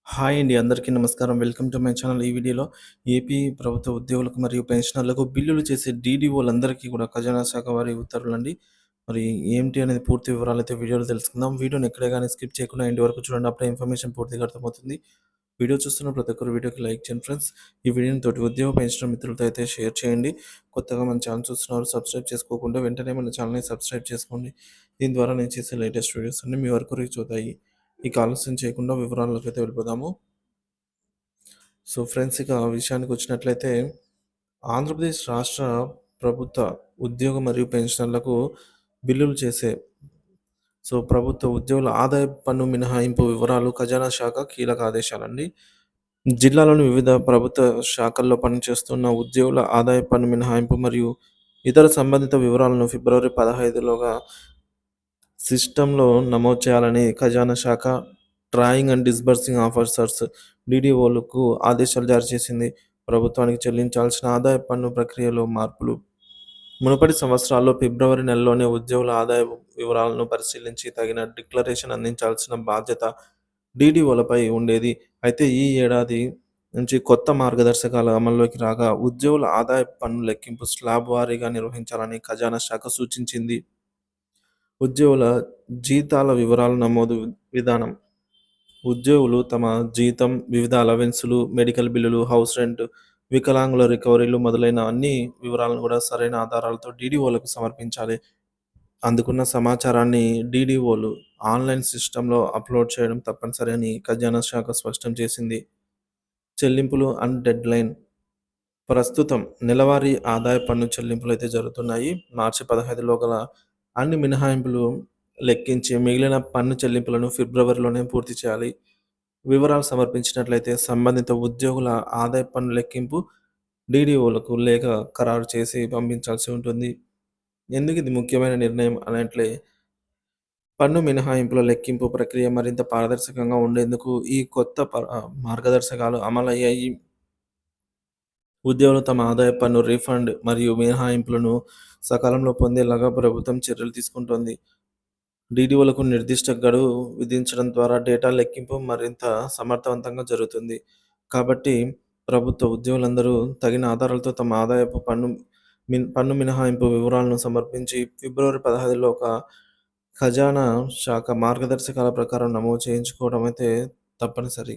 Hi అండి. అందరికీ నమస్కారం. Welcome to my channel. ఈ వీడియోలో ఏపీ ప్రభుత్వ ఉద్యోగులకు మరియు పెన్షనర్లకు బిల్లులు చేసే డీడీఓలందరికీ కూడా ఖజానా శాఖ వారి ఉత్తర్వులండి. మరి ఏంటి అనేది పూర్తి వివరాలైతే వీడియోలో తెలుసుకుందాం. వీడియోని ఎక్కడే గాని స్కిప్ చేయకుండా ఎండ్ వరకు చూడండి. అప్పుడే ఇన్ఫర్మేషన్ పూర్తిగా అర్థమవుతుంది. వీడియో చూస్తున్న ప్రతి ఒక్కరు వీడియోకి లైక్ చేయండి ఫ్రెండ్స్. ఈ వీడియోని తోటి ఉద్యోగ పెన్షనర్ మిత్రులతో అయితే షేర్ చేయండి. కొత్తగా మన ఛానల్ చూస్తున్నవారు సబ్స్క్రైబ్ చేసుకోకుండా వెంటనే మన ఛానల్‌ని సబ్స్క్రైబ్ చేసుకోండి. దీని ద్వారా నేను చేసే లేటెస్ట్ వీడియోస్ అన్నీ మీ వరకు రీచ్ అవుతాయి. ఇక ఆలస్యం చేయకుండా వివరాల్లోకైతే వెళ్ళిపోదాము. సో ఫ్రెండ్స్, ఇక విషయానికి వచ్చినట్లయితే ఆంధ్రప్రదేశ్ రాష్ట్ర ప్రభుత్వ ఉద్యోగ మరియు పెన్షనర్లకు బిల్లులు చేసే ప్రభుత్వ ఉద్యోగుల ఆదాయపు పన్ను మినహాయింపు వివరాలు ఖజానా శాఖ కీలక ఆదేశాలండి. జిల్లాలోని వివిధ ప్రభుత్వ శాఖల్లో పనిచేస్తున్న ఉద్యోగుల ఆదాయపు పన్ను మినహాయింపు మరియు ఇతర సంబంధిత వివరాలను ఫిబ్రవరి 15లోగా సిస్టమ్‌లో నమోదు చేయాలని ఖజానా శాఖ డ్రాయింగ్ అండ్ డిస్బర్సింగ్ ఆఫీసర్స్ డీడీఓలకు ఆదేశాలు జారీ చేసింది. ప్రభుత్వానికి చెల్లించాల్సిన ఆదాయపు పన్ను ప్రక్రియలో మార్పులు. మునుపటి సంవత్సరాల్లో ఫిబ్రవరి నెలలోనే ఉద్యోగుల ఆదాయపు వివరాలను పరిశీలించి తగిన డిక్లరేషన్ అందించాల్సిన బాధ్యత డీడీఓలపై ఉండేది. అయితే ఈ ఏడాది నుంచి కొత్త మార్గదర్శకాలు అమల్లోకి రాగా ఉద్యోగుల ఆదాయపు పన్ను లెక్కింపు స్లాబ్ వారీగా నిర్వహించాలని ఖజానా శాఖ సూచించింది. ఉద్యోగుల జీతాల వివరాల నమోదు విధానం. ఉద్యోగులు తమ జీతం, వివిధ అలవెన్సులు, మెడికల్ బిల్లులు, హౌస్ రెంట్, వికలాంగుల రికవరీలు మొదలైన అన్ని వివరాలను కూడా సరైన ఆధారాలతో డీడీఓలకు సమర్పించాలి. అందుకున్న సమాచారాన్ని డీడీఓలు ఆన్‌లైన్ సిస్టమ్‌లో అప్‌లోడ్ చేయడం తప్పనిసరి అని ఖజానా శాఖ స్పష్టం చేసింది. చెల్లింపులు అండ్ డెడ్‌లైన్. ప్రస్తుతం నెలవారీ ఆదాయ పన్ను చెల్లింపులైతే జరుగుతున్నాయి. మార్చి 15 గల అన్ని మినహాయింపులు లెక్కించి మిగిలిన పన్ను చెల్లింపులను ఫిబ్రవరిలోనే పూర్తి చేయాలి. వివరాలు సమర్పించినట్లయితే సంబంధిత ఉద్యోగుల ఆదాయ పన్ను లెక్కింపు డీడీఓలకు లేఖ ఖరారు చేసి పంపించాల్సి ఉంటుంది. ఎందుకు ఇది ముఖ్యమైన నిర్ణయం అన్నట్లే పన్ను మినహాయింపుల లెక్కింపు ప్రక్రియ మరింత పారదర్శకంగా ఉండేందుకు ఈ కొత్త మార్గదర్శకాలు అమలయ్యాయి. ఉద్యోగులు తమ ఆదాయపు పన్ను రీఫండ్ మరియు మినహాయింపులను సకాలంలో పొందేలాగా ప్రభుత్వం చర్యలు తీసుకుంటోంది. డీడీఓలకు నిర్దిష్ట గడువు విధించడం ద్వారా డేటా లెక్కింపు మరింత సమర్థవంతంగా జరుగుతుంది. కాబట్టి ప్రభుత్వ ఉద్యోగులందరూ తగిన ఆధారాలతో తమ ఆదాయపు పన్ను మినహాయింపు వివరాలను సమర్పించి ఫిబ్రవరి 15లోగా ఖజానా శాఖ మార్గదర్శకాల ప్రకారం నమోదు చేయించుకోవడం అయితే తప్పనిసరి.